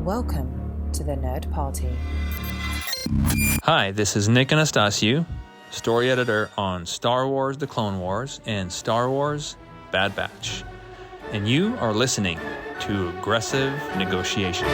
Welcome to the Nerd Party. Hi, this is Nick Anastasiou, story editor on Star Wars The Clone Wars and Star Wars Bad Batch. And you are listening to Aggressive Negotiations.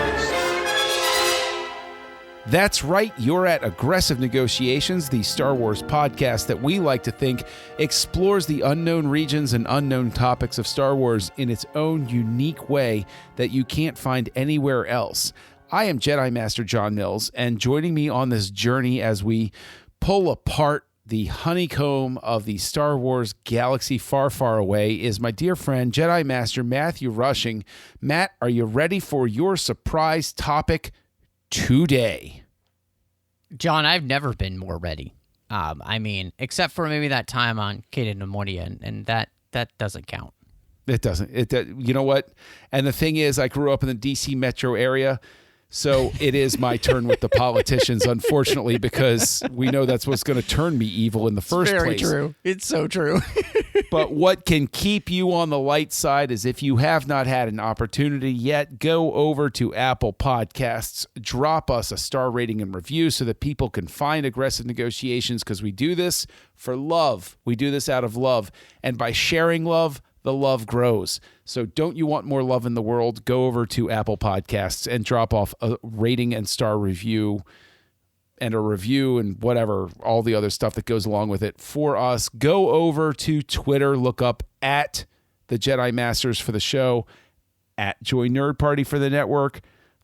That's right, you're at Aggressive Negotiations, the Star Wars podcast that we like to think explores the unknown regions and unknown topics of Star Wars in its own unique way that you can't find anywhere else. I am Jedi Master John Mills, and joining me on this journey as we pull apart the honeycomb of the Star Wars galaxy far, far away is my dear friend, Jedi Master Matthew Rushing. Matt, are you ready for your surprise topic today? John, I've never been more ready. Except for maybe that time on Caden Nemonia, and that doesn't count. It doesn't. You know what? And the thing is, I grew up in the D.C. metro area, so it is my turn with the politicians, unfortunately, because we know that's what's going to turn me evil in the first place. Very true. It's so true. But what can keep you on the light side is if you have not had an opportunity yet, go over to Apple Podcasts, drop us a star rating and review so that people can find Aggressive Negotiations, because we do this for love. We do this out of love. And by sharing love, the love grows. So don't you want more love in the world? Go over to Apple Podcasts and drop off a rating and star review and a review and whatever, all the other stuff that goes along with it for us. Go over to Twitter, look up at the Jedi Masters for the show, at Joy Nerd Party for the network,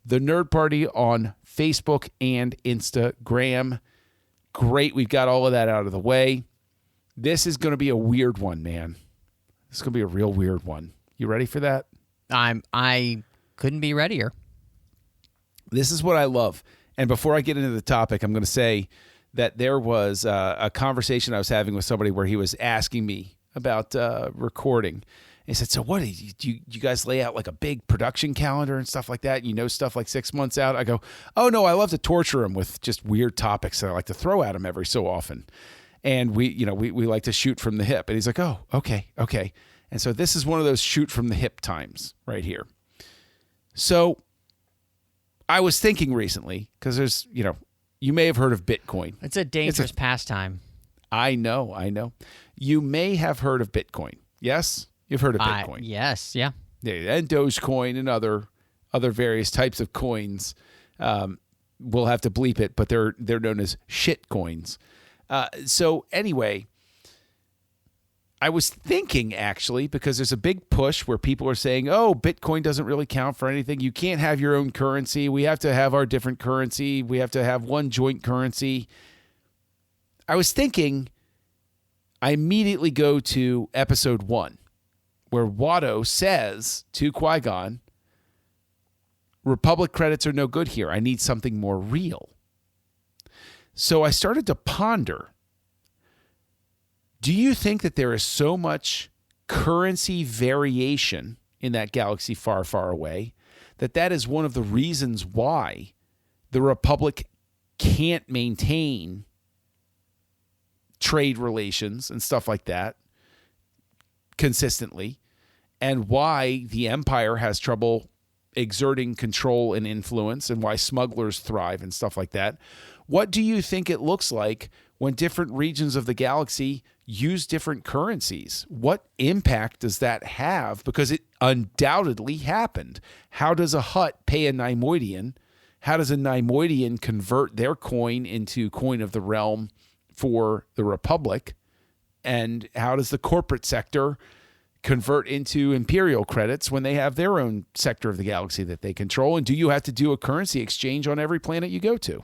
the Nerd Party on Facebook and Instagram. Great, we've got all of that out of the way. This is going to be a weird one, man. It's going to be a real weird one. You ready for that? I couldn't be readier. This is what I love. And before I get into the topic, I'm going to say that there was a conversation I was having with somebody where he was asking me about recording. And he said, so what, do you guys lay out like a big production calendar and stuff like that? You know, stuff like 6 months out? I go, oh, no, I love to torture him with just weird topics that I like to throw at him every so often. And we like to shoot from the hip. And he's like, oh, okay. And so this is one of those shoot from the hip times right here. So I was thinking recently, because there's, you may have heard of Bitcoin. It's a dangerous pastime. I know. You may have heard of Bitcoin. Yes? You've heard of Bitcoin. Yes, yeah. And Dogecoin and other various types of coins. We'll have to bleep it, but they're known as shit coins. So anyway, I was thinking actually, because there's a big push where people are saying, oh, Bitcoin doesn't really count for anything. You can't have your own currency. We have to have our different currency. We have to have one joint currency. I was thinking, I immediately go to episode 1, where Watto says to Qui-Gon, Republic credits are no good here. I need something more real. So I started to ponder, do you think that there is so much currency variation in that galaxy far, far away that is one of the reasons why the Republic can't maintain trade relations and stuff like that consistently, and why the Empire has trouble exerting control and influence, and why smugglers thrive and stuff like that? What do you think it looks like when different regions of the galaxy use different currencies? What impact does that have? Because it undoubtedly happened. How does a Hutt pay a Neimoidian? How does a Neimoidian convert their coin into coin of the realm for the Republic? And how does the corporate sector convert into Imperial credits when they have their own sector of the galaxy that they control? And do you have to do a currency exchange on every planet you go to?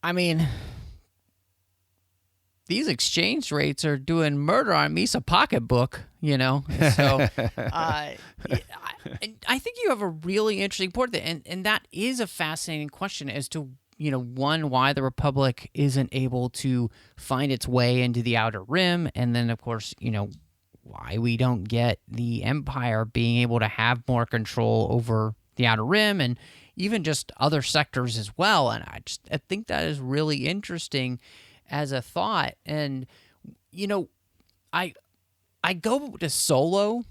I mean, these exchange rates are doing murder on Misa pocketbook, So I think you have a really interesting point there, and that is a fascinating question as to, one, why the Republic isn't able to find its way into the Outer Rim, and then, of course, why we don't get the Empire being able to have more control over the Outer Rim and even just other sectors as well. And I think that is really interesting as a thought. And, I go to Solo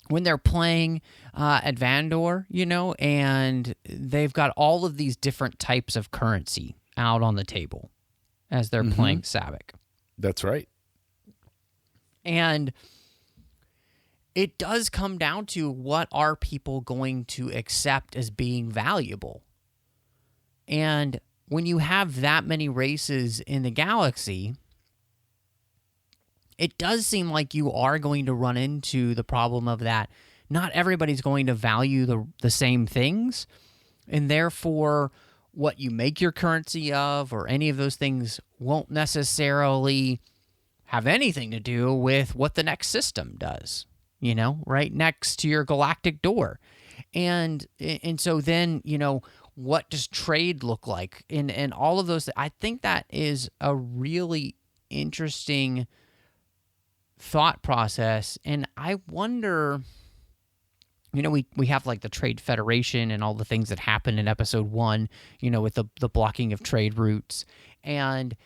when they're playing at Vandor, and they've got all of these different types of currency out on the table as they're playing Sabak. That's right. And it does come down to, what are people going to accept as being valuable? And when you have that many races in the galaxy, it does seem like you are going to run into the problem of that not everybody's going to value the same things, and therefore what you make your currency of or any of those things won't necessarily have anything to do with what the next system does, right next to your galactic door. And so then, what does trade look like? And all of those, I think that is a really interesting thought process. And I wonder, we have like the Trade Federation and all the things that happened in episode 1, with the blocking of trade routes. And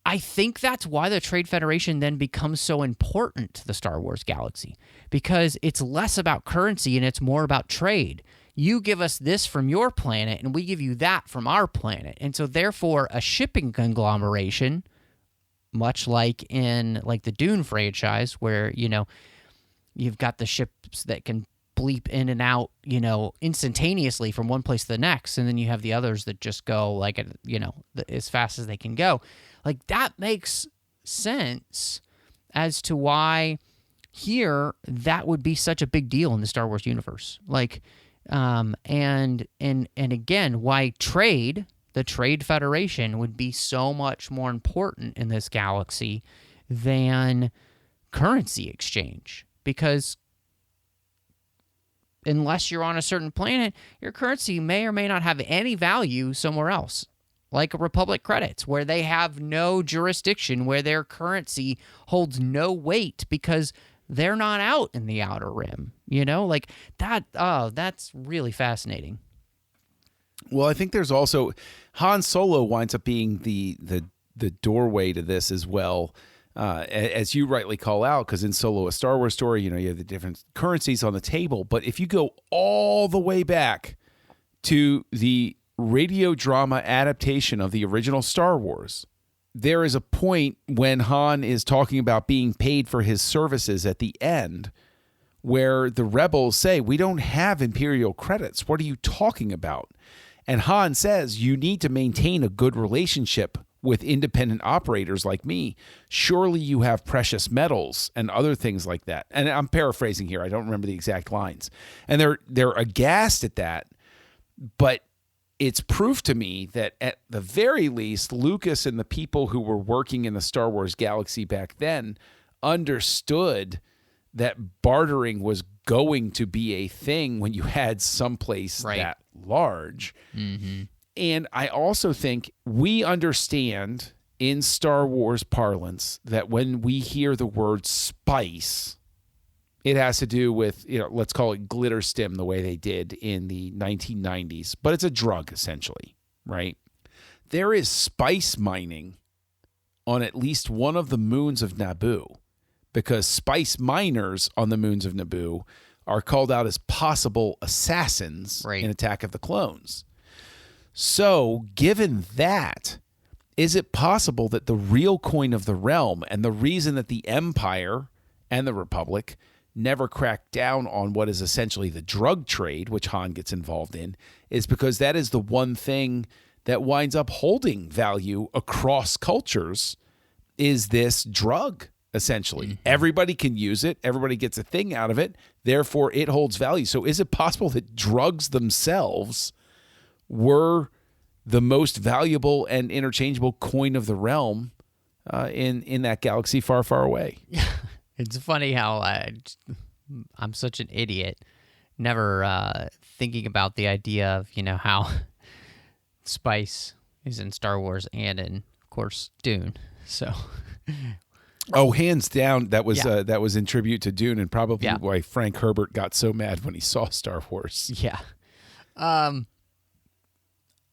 I think that's why the Trade Federation then becomes so important to the Star Wars galaxy, because it's less about currency and it's more about trade. You give us this from your planet and we give you that from our planet. And so therefore a shipping conglomeration, much like in like the Dune franchise, where, you've got the ships that can bleep in and out, instantaneously from one place to the next. And then you have the others that just go like, as fast as they can go. Like, that makes sense as to why here that would be such a big deal in the Star Wars universe. Like, and again, why the Trade Federation would be so much more important in this galaxy than currency exchange. Because unless you're on a certain planet, your currency may or may not have any value somewhere else, like Republic credits, where they have no jurisdiction, where their currency holds no weight because they're not out in the Outer Rim. Like that. Oh, that's really fascinating. Well, I think there's also Han Solo winds up being the doorway to this as well. As you rightly call out, because in Solo, a Star Wars story, you have the different currencies on the table. But if you go all the way back to the radio drama adaptation of the original Star Wars, there is a point when Han is talking about being paid for his services at the end, where the rebels say, "We don't have Imperial credits. What are you talking about?" And Han says, "You need to maintain a good relationship with independent operators like me. Surely you have precious metals and other things like that." And I'm paraphrasing here. I don't remember the exact lines. And they're aghast at that. But it's proof to me that at the very least, Lucas and the people who were working in the Star Wars galaxy back then understood that bartering was going to be a thing when you had someplace that large. Mm-hmm. And I also think we understand in Star Wars parlance that when we hear the word spice, it has to do with, let's call it glitter stim the way they did in the 1990s. But it's a drug, essentially, right? There is spice mining on at least one of the moons of Naboo, because spice miners on the moons of Naboo are called out as possible assassins in Attack of the Clones. So, given that, is it possible that the real coin of the realm, and the reason that the Empire and the Republic never cracked down on what is essentially the drug trade, which Han gets involved in, is because that is the one thing that winds up holding value across cultures, is this drug, essentially. Mm-hmm. Everybody can use it. Everybody gets a thing out of it. Therefore, it holds value. So is it possible that drugs themselves were the most valuable and interchangeable coin of the realm in that galaxy far, far away? It's funny how I'm such an idiot, never thinking about the idea of, how spice is in Star Wars and in, of course, Dune. So, oh, hands down, that was in tribute to Dune, and probably why Frank Herbert got so mad when he saw Star Wars. Yeah.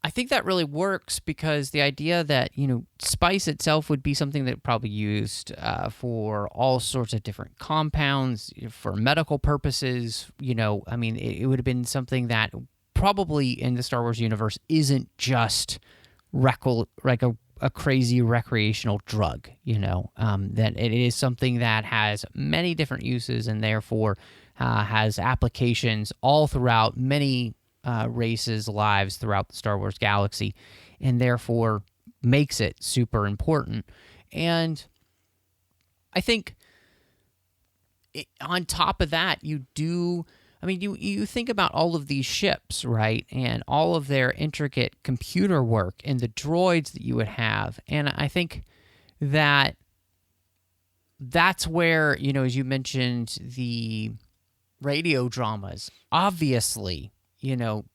I think that really works because the idea that, spice itself would be something that probably used for all sorts of different compounds, for medical purposes, it would have been something that probably in the Star Wars universe isn't just like a crazy recreational drug, that it is something that has many different uses and therefore has applications all throughout many races' lives throughout the Star Wars galaxy, and therefore makes it super important. And I think on top of that, you think about all of these ships, right? And all of their intricate computer work and the droids that you would have. And I think that that's where, as you mentioned, the radio dramas, obviously,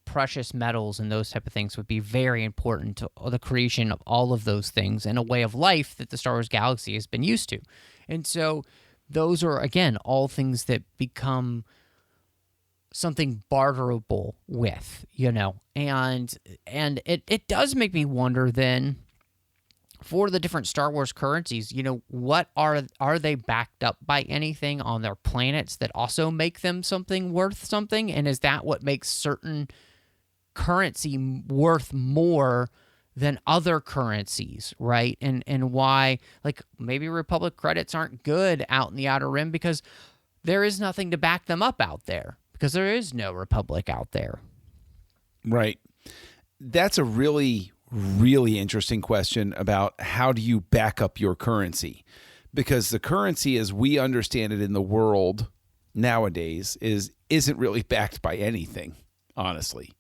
precious metals and those type of things would be very important to the creation of all of those things and a way of life that the Star Wars galaxy has been used to. And so those are, again, all things that become something barterable with, and it does make me wonder then, for the different Star Wars currencies, what are they backed up by anything on their planets that also make them something worth something? And is that what makes certain currency worth more than other currencies, right? And why, like, maybe Republic credits aren't good out in the Outer Rim because there is nothing to back them up out there, because there is no Republic out there. Right. That's a really, really interesting question about how do you back up your currency? Because the currency as we understand it in the world nowadays isn't really backed by anything, honestly.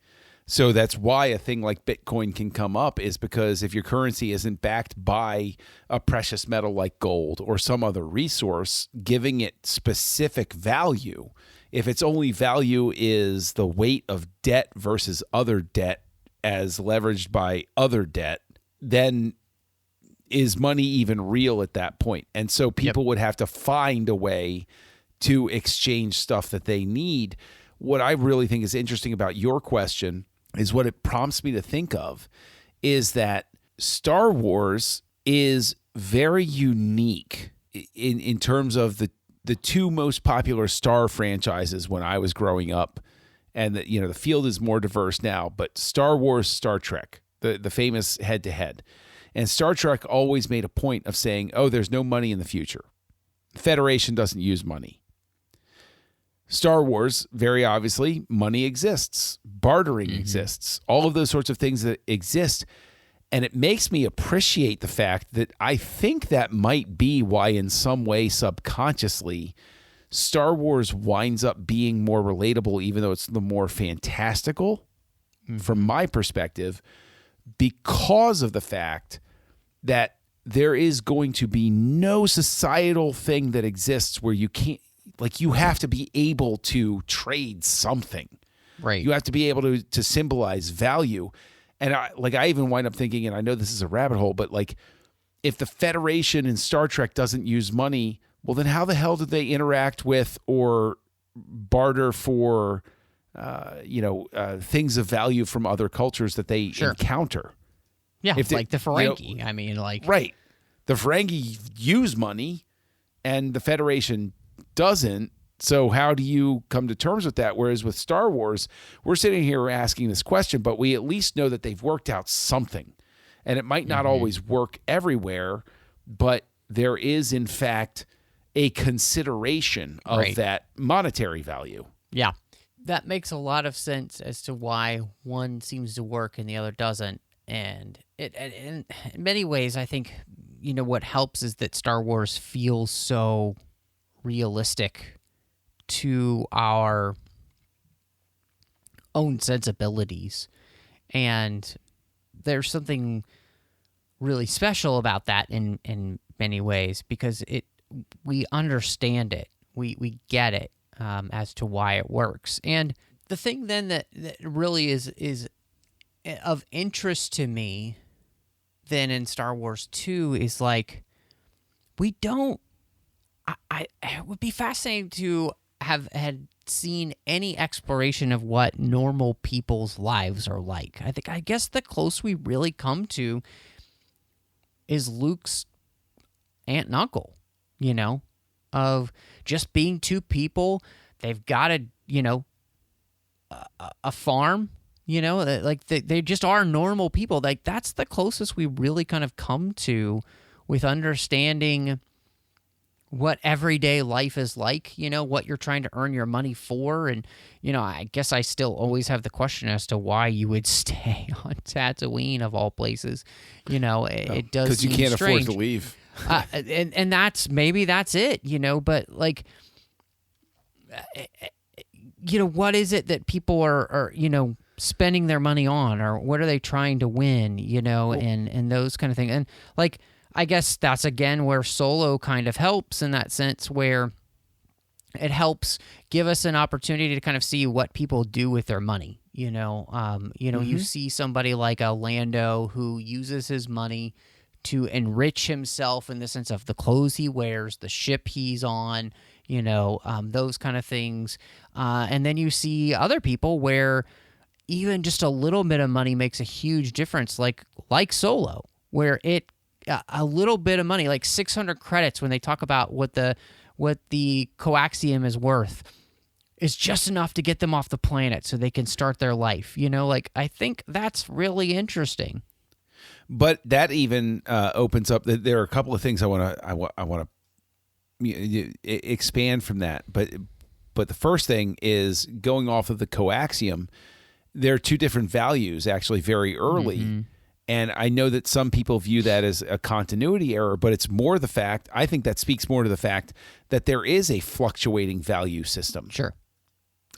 So that's why a thing like Bitcoin can come up, is because if your currency isn't backed by a precious metal like gold or some other resource, giving it specific value, if its only value is the weight of debt versus other debt as leveraged by other debt, then is money even real at that point? And so people would have to find a way to exchange stuff that they need. What I really think is interesting about your question is what it prompts me to think of is that Star Wars is very unique in terms of the two most popular Star franchises when I was growing up. And the field is more diverse now, but Star Wars, Star Trek, the famous head-to-head. And Star Trek always made a point of saying, oh, there's no money in the future. The Federation doesn't use money. Star Wars, very obviously, money exists. Bartering exists. All of those sorts of things that exist. And it makes me appreciate the fact that I think that might be why in some way subconsciously Star Wars winds up being more relatable, even though it's the more fantastical from my perspective, because of the fact that there is going to be no societal thing that exists where you can't, like, you have to be able to trade something. Right. You have to be able to symbolize value. And I even wind up thinking, and I know this is a rabbit hole, but like, if the Federation in Star Trek doesn't use money, well, then how the hell did they interact with or barter for, things of value from other cultures that they encounter? Yeah, like the Ferengi. Right. The Ferengi use money, and the Federation doesn't. So how do you come to terms with that? Whereas with Star Wars, we're sitting here asking this question, but we at least know that they've worked out something. And it might not always work everywhere, but there is, in fact, a consideration of that monetary value. Yeah. That makes a lot of sense as to why one seems to work and the other doesn't. And in many ways, I think, what helps is that Star Wars feels so realistic to our own sensibilities. And there's something really special about that in many ways, because we understand it. We get it as to why it works. And the thing then that really is of interest to me then in Star Wars 2 is like, it would be fascinating to have had seen any exploration of what normal people's lives are like. I guess the close we really come to is Luke's aunt and uncle, of just being two people. They've got a farm, they just are normal people. Like, that's the closest we really kind of come to with understanding what everyday life is like, what you're trying to earn your money for. And, I guess I still always have the question as to why you would stay on Tatooine of all places. It does because you seem can't strange. afford to leave. And that's it, but like, what is it that people are spending their money on, or what are they trying to win, and those kind of things. And like, I guess that's again where Solo kind of helps in that sense, where it helps give us an opportunity to kind of see what people do with their money. You see somebody like a Lando who uses his money to enrich himself in the sense of the clothes he wears, the ship he's on, those kind of things. And then you see other people where even just a little bit of money makes a huge difference, like Solo, where a little bit of money, like 600 credits, when they talk about what the coaxium is worth, is just enough to get them off the planet so they can start their life. I think that's really interesting. But that even opens up. There are a couple of things I want to expand from that. But the first thing is, going off of the coaxium, there are two different values actually very early. Mm-hmm. And I know that some people view that as a continuity error, but it's more the fact, I think that speaks more to the fact that there is a fluctuating value system. Sure.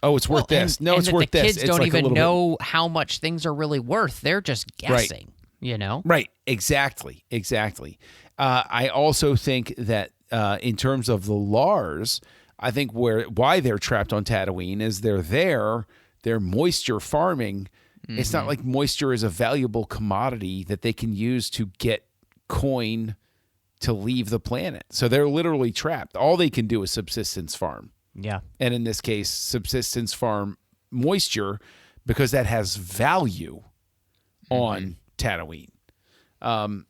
Oh, it's worth this. It's worth this. The kids don't even know how much things are really worth. They're just guessing, Right. Exactly. I also think that in terms of the Lars, I think why they're trapped on Tatooine is they're moisture farming. It's not like moisture is a valuable commodity that they can use to get coin to leave the planet. So they're literally trapped. All they can do is subsistence farm. Yeah. And in this case, subsistence farm moisture, because that has value on Tatooine. And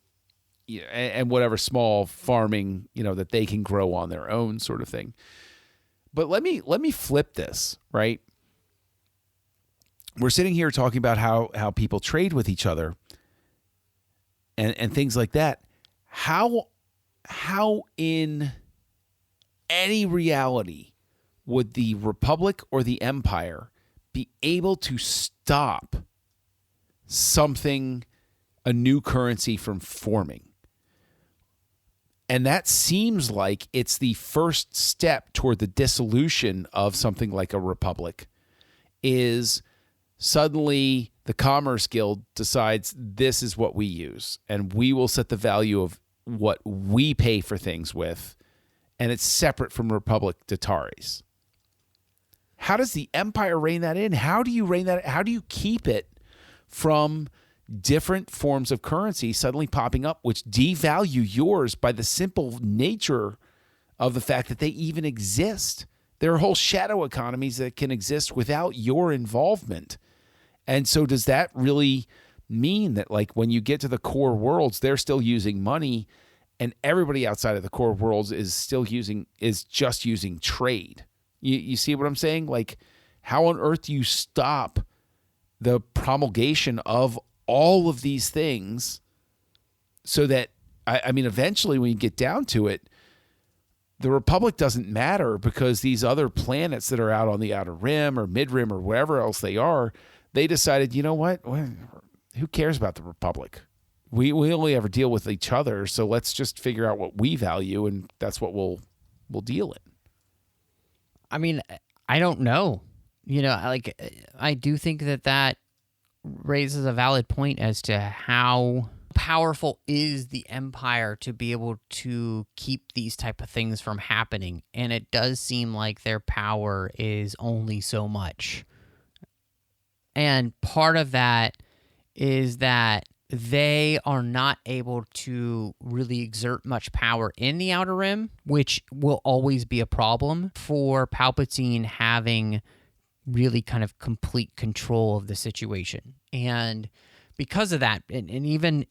whatever small farming, that they can grow on their own, sort of thing. But let me flip this, right? We're sitting here talking about how people trade with each other and things like that. How in any reality would the Republic or the Empire be able to stop a new currency from forming? And that seems like it's the first step toward the dissolution of something like a republic, is suddenly the Commerce Guild decides this is what we use, and we will set the value of what we pay for things with, and it's separate from Republic Dataris. How does the Empire rein that in? How do you rein that? How do you keep it from different forms of currency suddenly popping up, which devalue yours by the simple nature of the fact that they even exist? There are whole shadow economies that can exist without your involvement. And so does that really mean that, like, when you get to the core worlds, they're still using money, and everybody outside of the core worlds is just using trade? You see what I'm saying? Like, how on earth do you stop the promulgation of all of these things so that, I mean, eventually when you get down to it, the Republic doesn't matter, because these other planets that are out on the Outer Rim or Mid-Rim or wherever else they are, they decided, you know what? Who cares about the Republic? We only ever deal with each other, so let's just figure out what we value, and that's what we'll deal in. I mean, I don't know. I do think that raises a valid point as to how powerful is the Empire to be able to keep these type of things from happening. And it does seem like their power is only so much. And part of that is that they are not able to really exert much power in the Outer Rim, which will always be a problem for Palpatine having really kind of complete control of the situation. And because of that, and even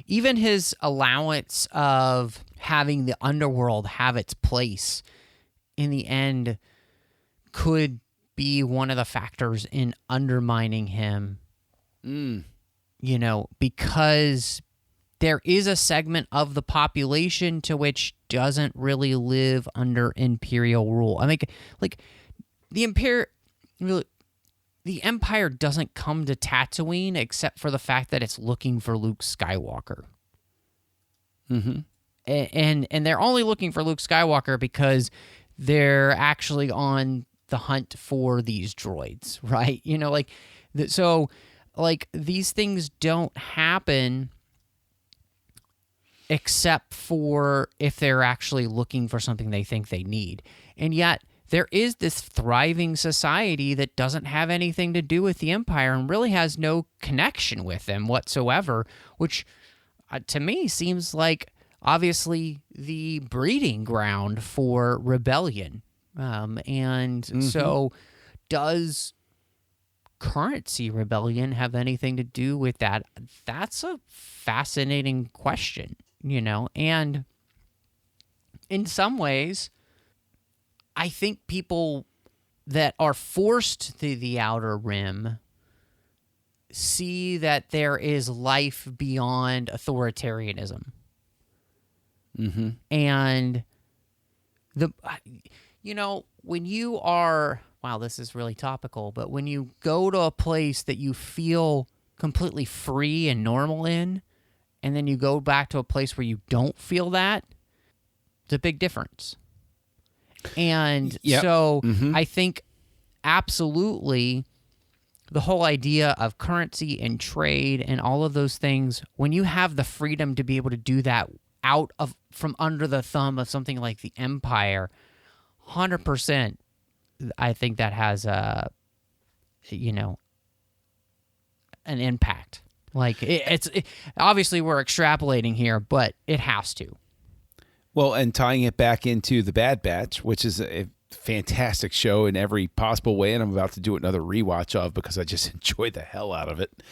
his allowance of having the underworld have its place in the end could be one of the factors in undermining him. You know, because there is a segment of the population to which doesn't really live under Imperial rule. I mean, like the Empire doesn't come to Tatooine except for the fact that it's looking for Luke Skywalker. Mm-hmm. And they're only looking for Luke Skywalker because they're actually on the hunt for these droids, right? You know, like, so, like, these things don't happen except for if they're actually looking for something they think they need. And yet, there is this thriving society that doesn't have anything to do with the Empire and really has no connection with them whatsoever, which to me seems like obviously the breeding ground for rebellion. So does currency rebellion have anything to do with that? That's a fascinating question, you know, and in some ways, I think people that are forced to the Outer Rim see that there is life beyond authoritarianism. Mm-hmm. And you know, when you are, wow, this is really topical, but when you go to a place that you feel completely free and normal in, and then you go back to a place where you don't feel that, it's a big difference. And so I think absolutely the whole idea of currency and trade and all of those things, when you have the freedom to be able to do that out of from under the thumb of something like the Empire, 100%, I think that has an impact. Like it's obviously we're extrapolating here, but it has to. Well, and tying it back into The Bad Batch, which is a fantastic show in every possible way, and I'm about to do another rewatch of because I just enjoy the hell out of it.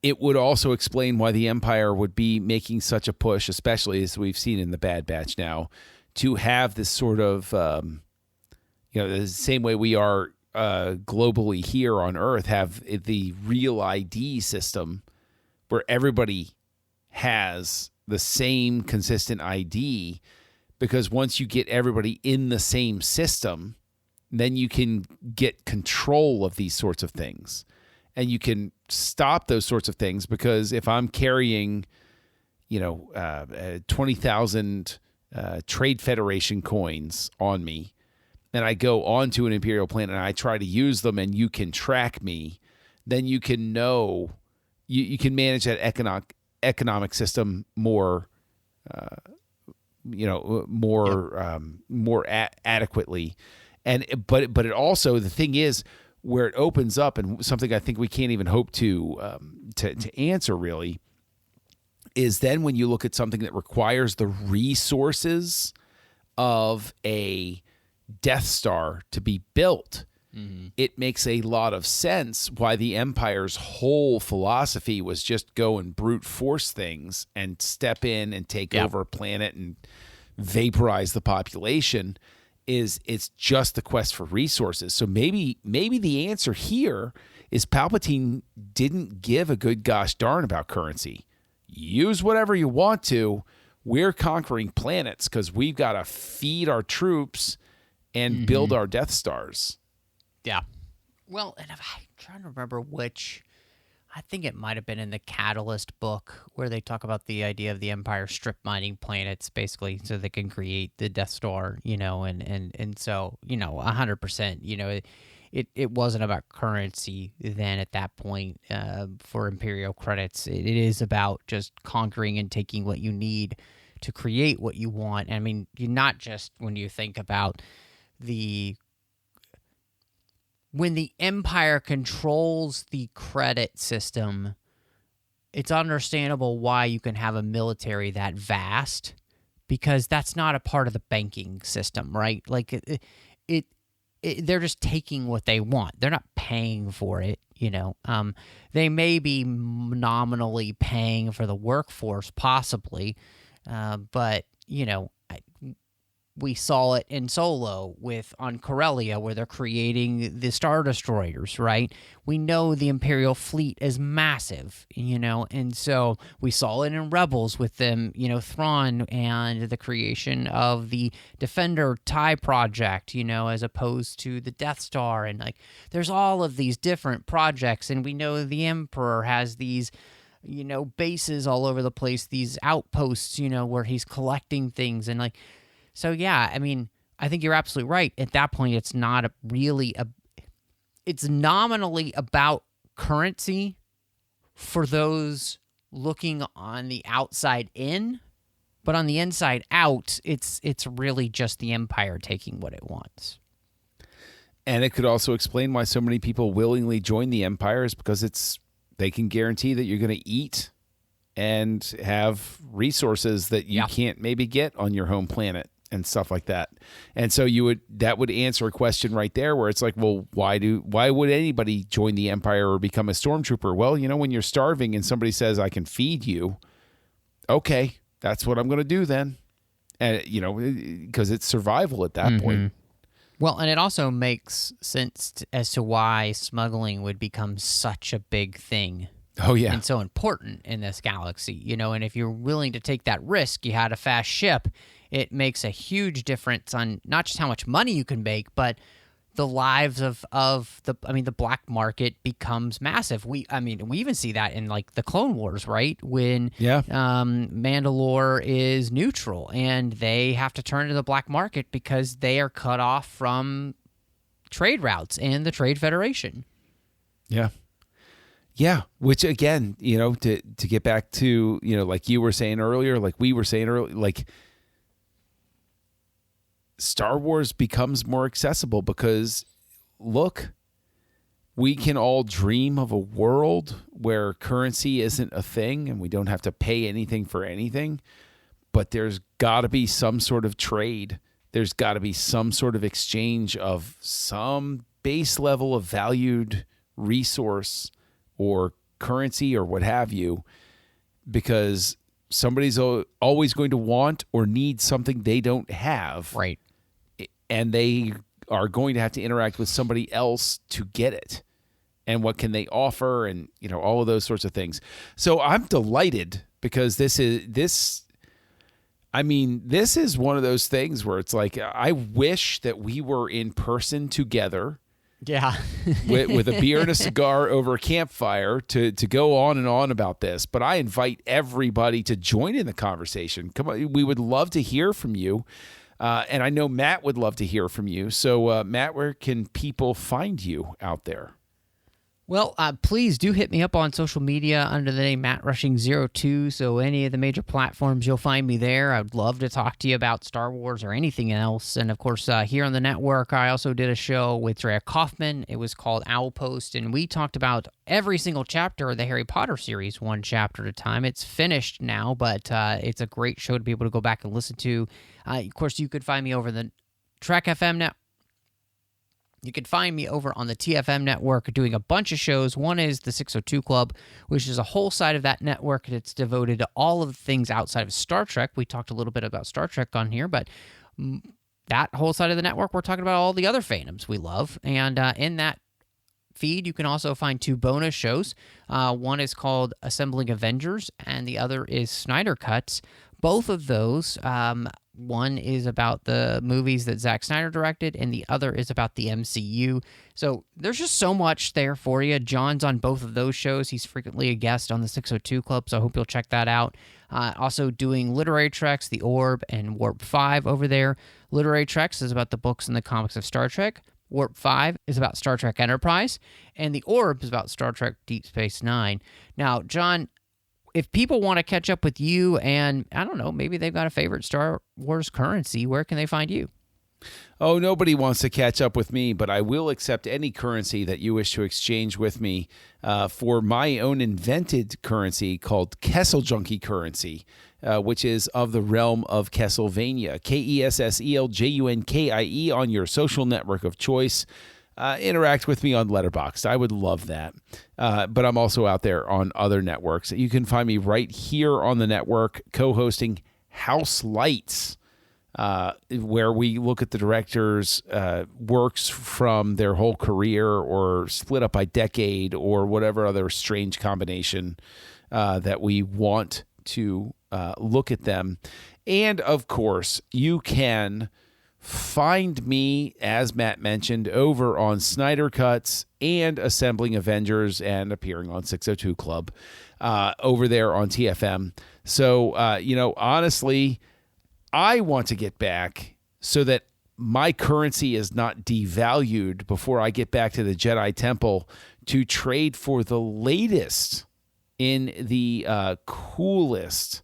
It would also explain why the Empire would be making such a push, especially as we've seen in The Bad Batch now, to have this sort of, the same way we are globally here on Earth, have the real ID system where everybody has the same consistent ID. Because once you get everybody in the same system, then you can get control of these sorts of things. And you can stop those sorts of things, because if I'm carrying, 20,000 Trade Federation coins on me, and I go onto an Imperial planet and I try to use them and you can track me, then you can know, you can manage that economic system more adequately. But it also, the thing is, where it opens up, and something I think we can't even hope to answer really, is then when you look at something that requires the resources of a Death Star to be built, it makes a lot of sense why the Empire's whole philosophy was just go and brute force things and step in and take over a planet and vaporize the population. It's just the quest for resources. So maybe the answer here is Palpatine didn't give a good gosh darn about currency. Use whatever you want to. We're conquering planets because we've got to feed our troops and build our Death Stars. Yeah. Well, and I'm trying to remember which, I think it might have been in the Catalyst book where they talk about the idea of the Empire strip mining planets, basically, so they can create the Death Star, and so, 100%, it wasn't about currency then at that point for Imperial credits. It is about just conquering and taking what you need to create what you want. I mean, you're not just when you think about when the Empire controls the credit system, it's understandable why you can have a military that vast, because that's not a part of the banking system, right? Like it they're just taking what they want. They're not paying for it, They may be nominally paying for the workforce, possibly, but we saw it in Solo on Corellia, where they're creating the Star Destroyers, right? We know the Imperial fleet is massive, and so we saw it in Rebels with them, Thrawn and the creation of the Defender TIE project, as opposed to the Death Star. And there's all of these different projects, and we know the Emperor has these bases all over the place, these outposts, where he's collecting things. And so, yeah, I mean, I think you're absolutely right. At that point, it's not it's nominally about currency for those looking on the outside in, but on the inside out, it's really just the Empire taking what it wants. And it could also explain why so many people willingly join the Empire, is because they can guarantee that you're going to eat and have resources that you can't maybe get on your home planet and stuff like that. And so that would answer a question right there, where it's like, well, why would anybody join the Empire or become a stormtrooper? Well, when you're starving and somebody says, I can feed you, okay, that's what I'm going to do then. And, because it's survival at that point. Well, and it also makes sense as to why smuggling would become such a big thing. Oh, yeah. And so important in this galaxy, and if you're willing to take that risk, you had a fast ship, it makes a huge difference on not just how much money you can make, but the lives of the black market becomes massive. We even see that in the Clone Wars, right? When Mandalore is neutral and they have to turn to the black market because they are cut off from trade routes and the Trade Federation. Yeah. Yeah, which again, to get back to, like you were saying earlier, like we were saying earlier, like Star Wars becomes more accessible because, look, we can all dream of a world where currency isn't a thing and we don't have to pay anything for anything, but there's got to be some sort of trade. There's got to be some sort of exchange of some base level of valued resource or currency or what have you, because somebody's always going to want or need something they don't have. Right. And they are going to have to interact with somebody else to get it. And what can they offer, and all of those sorts of things. So I'm delighted, because this is one of those things where it's like, I wish that we were in person together. Yeah. with a beer and a cigar over a campfire to go on and on about this. But I invite everybody to join in the conversation. Come on, we would love to hear from you. And I know Matt would love to hear from you. So, Matt, where can people find you out there? Well, please do hit me up on social media under the name MattRushing02. So any of the major platforms, you'll find me there. I would love to talk to you about Star Wars or anything else. And of course, here on the network, I also did a show with Drea Kaufman. It was called Owl Post, and we talked about every single chapter of the Harry Potter series, one chapter at a time. It's finished now, but it's a great show to be able to go back and listen to. Of course, you could find me over the Trek FM network. You can find me over on the TFM network doing a bunch of shows. One is the 602 Club, which is a whole side of that network that's devoted to all of the things outside of Star Trek. We talked a little bit about Star Trek on here, but that whole side of the network, we're talking about all the other fandoms we love. And in that feed, you can also find two bonus shows. One is called Assembling Avengers, and the other is Snyder Cuts. Both of those, one is about the movies that Zack Snyder directed, and the other is about the MCU. So there's just so much there for you. John's on both of those shows. He's frequently a guest on the 602 Club, so I hope you'll check that out. Also doing Literary Treks, The Orb, and Warp 5 over there. Literary Treks is about the books and the comics of Star Trek. Warp 5 is about Star Trek Enterprise, and The Orb is about Star Trek Deep Space Nine. Now, John, if people want to catch up with you and, I don't know, maybe they've got a favorite Star Wars currency, where can they find you? Oh, nobody wants to catch up with me, but I will accept any currency that you wish to exchange with me for my own invented currency called Kessel Junkie currency, which is of the realm of Kesselvania. KESSELJUNKIE on your social network of choice. Interact with me on Letterboxd. I would love that. But I'm also out there on other networks. You can find me right here on the network co-hosting House Lights, where we look at the director's works from their whole career or split up by decade or whatever other strange combination that we want to look at them. And, of course, you can find me, as Matt mentioned, over on Snyder Cuts and Assembling Avengers and appearing on 602 Club over there on TFM. So, honestly, I want to get back so that my currency is not devalued before I get back to the Jedi Temple to trade for the latest in the coolest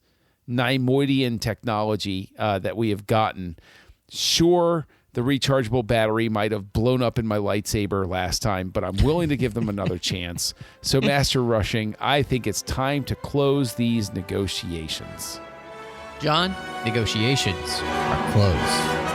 Neimoidian technology that we have gotten. Sure, the rechargeable battery might have blown up in my lightsaber last time, but I'm willing to give them another chance. So, Master Rushing, I think it's time to close these negotiations. John, negotiations are closed.